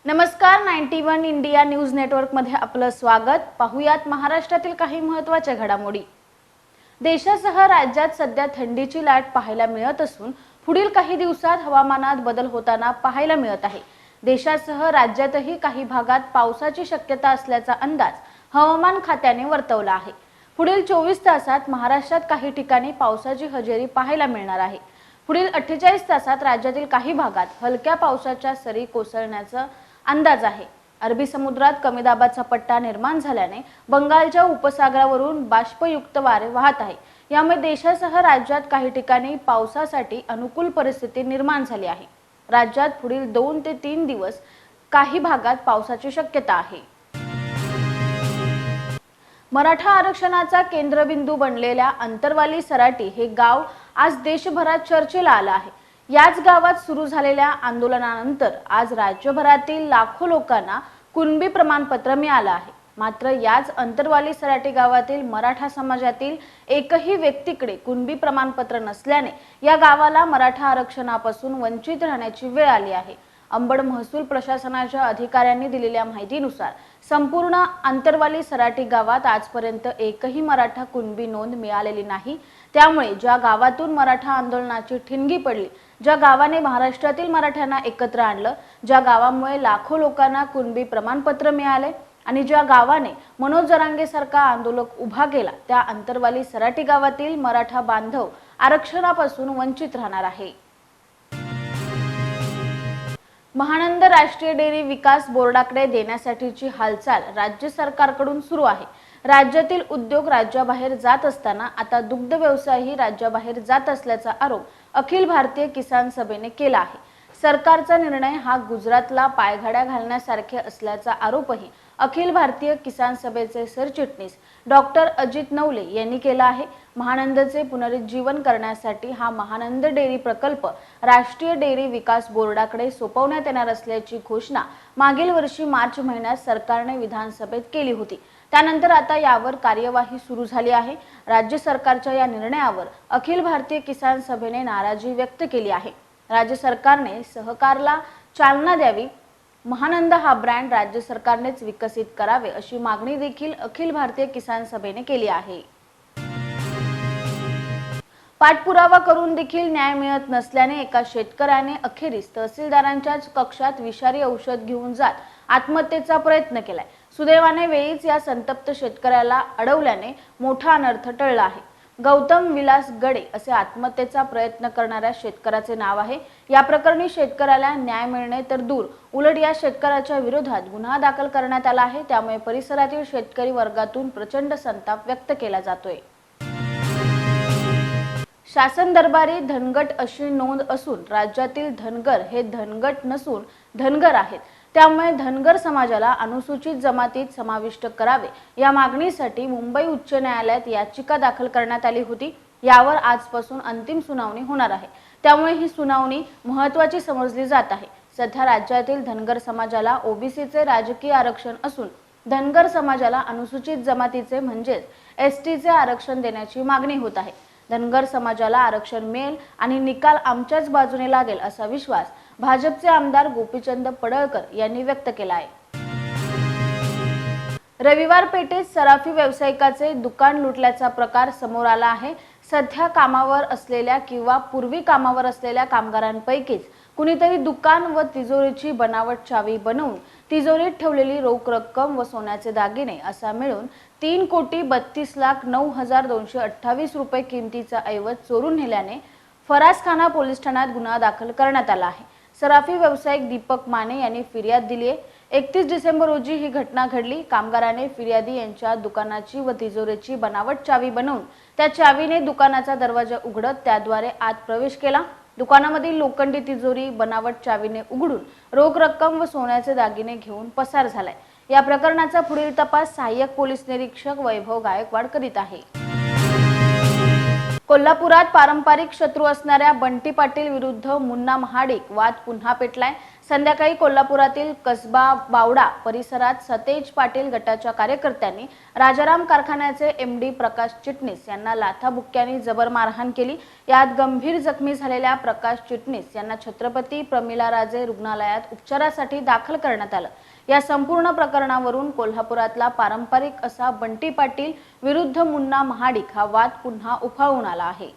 नमस्कार, 91 India news network मध्ये आपलं स्वागत। पाहुयात महाराष्ट्रातील काही महत्त्वाच्या घडामोडी। देशासह राज्यात सध्या थंडीची लाट पाहायला मिळत असून पुढील काही दिवसात हवामानात बदल होताना पाहायला मिळत आहे। देशासह राज्यातही काही भागात पावसाची शक्यता असल्याचा अंदाज हवामान खात्याने वर्तवला आहे। पुढील 24 तासात महाराष्ट्रात काही ठिकाणी पावसाची हजेरी पाहायला मिळणार आहे। पुढील 48 तासात राज्यातील काही भागात हलक्या पावसाच्या सरी कोसळण्याचा अंदाज आहे। अरबी समुद्रात कमी दाबाचा पट्टा निर्माण झाल्याने बंगालच्या उपसागरावरून बाष्पयुक्त वारे वाहत आहे। यामुळे देशासह राज्यात काही ठिकाणी पावसासाठी अनुकूल परिस्थिती निर्माण झाली आहे। राज्यात पुढील 2 ते 3 दिवस काही भागात पावसाची शक्यता आहे। मराठा आरक्षणाचा केंद्रबिंदू बनलेल्या अंतरवाली सराटी हे गाव आज देशभरात चर्चेला आलं आहे। याच गावात सुरू झालेल्या आंदोलनानंतर आज राज्यभरातील लाखो लोकांना कुणबी प्रमाणपत्र मिळालं आहे। मात्र याच अंतरवाली सराटी गावातील मराठा समाजातील एकही व्यक्तीकडे कुणबी प्रमाणपत्र नसल्याने या गावाला मराठा आरक्षणापासून वंचित राहण्याची वेळ आली आहे। अंबड महसूल प्रशासनाच्या अधिकाऱ्यांनी दिलेल्या माहितीनुसार संपूर्ण अंतरवाली सराटी गावात आजपर्यंत एकही मराठा कुणबी नोंद मिळालेली नाही। त्यामुळे ज्या गावातून मराठा आंदोलनाची ठिणगी पडली, ज्या गावाने महाराष्ट्रातील मराठ्यांना एकत्र आणलं, ज्या गावामुळे लाखो लोकांना कुणबी प्रमाणपत्र मिळाले आणि ज्या गावाने मनोज जरांगे सारखा आंदोलक उभा केला, त्या अंतरवाली सराटी गावातील मराठा बांधव आरक्षणापासून वंचित राहणार आहे। महानंद राष्ट्रीय डेअरी विकास बोर्डाकडे देण्यासाठीची हालचाल राज्य सरकारकडून सुरू आहे। राज्यातील उद्योग राज्याबाहेर जात असताना आता दुग्ध व्यवसायही राज्याबाहेर जात असल्याचा आरोप अखिल भारतीय किसान सभेने केला आहे। सरकारचा निर्णय हा गुजरातला पायघड्या घालण्यासारखे असल्याचा आरोपही अखिल भारतीय किसान सभेचे सरचिटणीस डॉक्टर अजित नवले यांनी केला आहे। महानंदचे पुनरुज्जीवन करण्यासाठी हा महानंद डेअरी प्रकल्प राष्ट्रीय डेअरी विकास बोर्डाकडे सोपवण्यात येणार असल्याची घोषणा मागील वर्षी मार्च महिन्यात सरकारने विधानसभेत केली होती। त्यानंतर आता यावर कार्यवाही सुरू झाली आहे। राज्य सरकारच्या या निर्णयावर अखिल भारतीय किसान सभेने नाराजी व्यक्त केली आहे। राज्य सरकारने सहकारला चालना द्यावी, महानंद हा ब्रँड राज्य सरकारनेच विकसित करावे अशी मागणी देखील अखिल भारतीय किसान सभेने केली आहे। पाठपुरावा करून देखील न्याय मिळत नसल्याने एका शेतकऱ्याने अखेरीस तहसीलदारांच्याच कक्षात विषारी औषध घेऊन जात आत्महत्येचा प्रयत्न केलाय। सुदैवाने वेळीच या संतप्त शेतकऱ्याला अडवल्याने मोठा अनर्थ टळला आहे। गौतम विलास गडे असे आत्महत्येचा प्रयत्न करणाऱ्या शेतकऱ्याचे नाव आहे। या प्रकरणी शेतकऱ्याला न्याय मिळणे तर दूर, उलट या शेतकऱ्याच्या विरोधात गुन्हा दाखल करण्यात आला आहे। त्यामुळे परिसरातील शेतकरी वर्गातून प्रचंड संताप व्यक्त केला जातोय। शासन दरबारी धनगट अशी नोंद असून राज्यातील धनगर हे धनगट नसून धनगर आहेत। त्यामुळे धनगर समाजाला अनुसूचित जमातीत समाविष्ट करावे या मागणीसाठी मुंबई उच्च न्यायालयात याचिका दाखल करण्यात आली होती। यावर आजपासून अंतिम सुनावणी होणार आहे। त्यामुळे ही सुनावणी महत्त्वाची समजली जात आहे। सध्या राज्यातील धनगर समाजाला ओबीसीचे राजकीय आरक्षण असून धनगर समाजाला अनुसूचित जमातीचे म्हणजेच एसटीचे आरक्षण देण्याची मागणी होत आहे। धनगर समाजाला आरक्षण मिळेल आणि निकाल आमच्याच बाजूने लागेल असा विश्वास भाजपचे आमदार गोपीचंद पडळकर यांनी व्यक्त केला आहे। रविवार पेठेत सराफी व्यावसायिकाचे दुकान लुटल्याचा प्रकार समोर आला आहे। सध्या कामावर असलेल्या किंवा पूर्वी कामावर असलेल्या कामगारांपैकीच कुणीतरी दुकान व तिजोरीची बनावट चावी बनवून तिजोरीत ठेवलेली रोख रक्कम व सोन्याचे दागिने असा मिळून 3,32,09,228 रुपये किमतीचा ऐवज चोरून नेल्याने फरासखाना पोलीस ठाण्यात गुन्हा दाखल करण्यात आला आहे। सराफी व्यावसायिक दीपक माने यांनी फिर्याद दिली आहे। 31 डिसेंबर रोजी ही घटना घडली। कामगाराने फिर्यादी यांच्या दुकानाची व तिजोरीची बनावट चावी बनवून त्या चावीने दुकानाचा दरवाजा उघडत त्याद्वारे आत प्रवेश केला। दुकानामधील लोखंडी तिजोरी बनावट चावीने उघडून रोख रक्कम व सोन्याचे दागिने घेऊन पसार झालाय। या प्रकरणाचा पुढील तपास सहाय्यक पोलीस निरीक्षक वैभव गायकवाड करीत आहे। कोल्हापुरात पारंपरिक शत्रू असणाऱ्या बंटी पाटील विरुद्ध मुन्ना महाडिक वाद पुन्हा पेटलाय। संध्याकाळी कोल्हापुरातील कसबा बावडा परिसरात सतेज पाटील गटाच्या कार्यकर्त्यांनी राजाराम कारखान्याचे एमडी प्रकाश चिटणीस यांना लाथाबुक्क्यांनी जबर मारहाण केली। यात गंभीर जखमी झालेल्या प्रकाश चिटणीस यांना छत्रपती प्रमिलाराजे रुग्णालयात उपचारासाठी दाखल करण्यात आलं। या संपूर्ण प्रकरणावरून कोल्हापुरातला पारंपरिक असा बंटी पाटील विरुद्ध मुन्ना महाडिक हा वाद पुन्हा उफाळून आला आहे।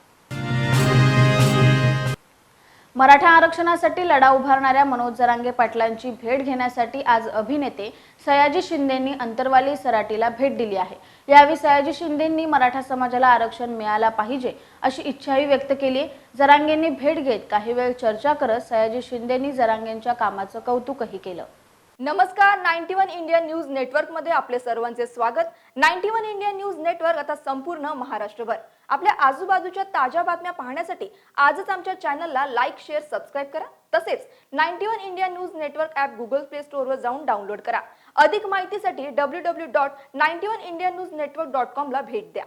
मराठा आरक्षणासाठी लढा उभारणाऱ्या मनोज जरांगे पाटलांची भेट घेण्यासाठी आज अभिनेते सयाजी शिंदेंनी अंतरवाली सराटीला भेट दिली आहे। यावेळी सयाजी शिंदेंनी मराठा समाजाला आरक्षण मिळाला पाहिजे अशी इच्छाही व्यक्त केली। जरांगेंनी भेट घेत काही वेळ चर्चा करत सयाजी शिंदेंनी जरांगेंच्या कामाचं कौतुकही केलं। नमस्कार, 91 इंडिया न्यूज नेटवर्क मध्ये आपले सर्वांचे स्वागत। 91 इंडिया न्यूज नेटवर्क आता संपूर्ण महाराष्ट्रभर आपल्या आजूबाजूच्या ताज्या बातम्या पाहण्यासाठी आजच आमच्या चॅनलला लाईक, शेअर, सबस्क्राइब करा। तसेच 91 India news network app Google play store वर जाऊन डाउनलोड करा। अधिक माहितीसाठी www.91indianewsnetwork.com ला भेट द्या।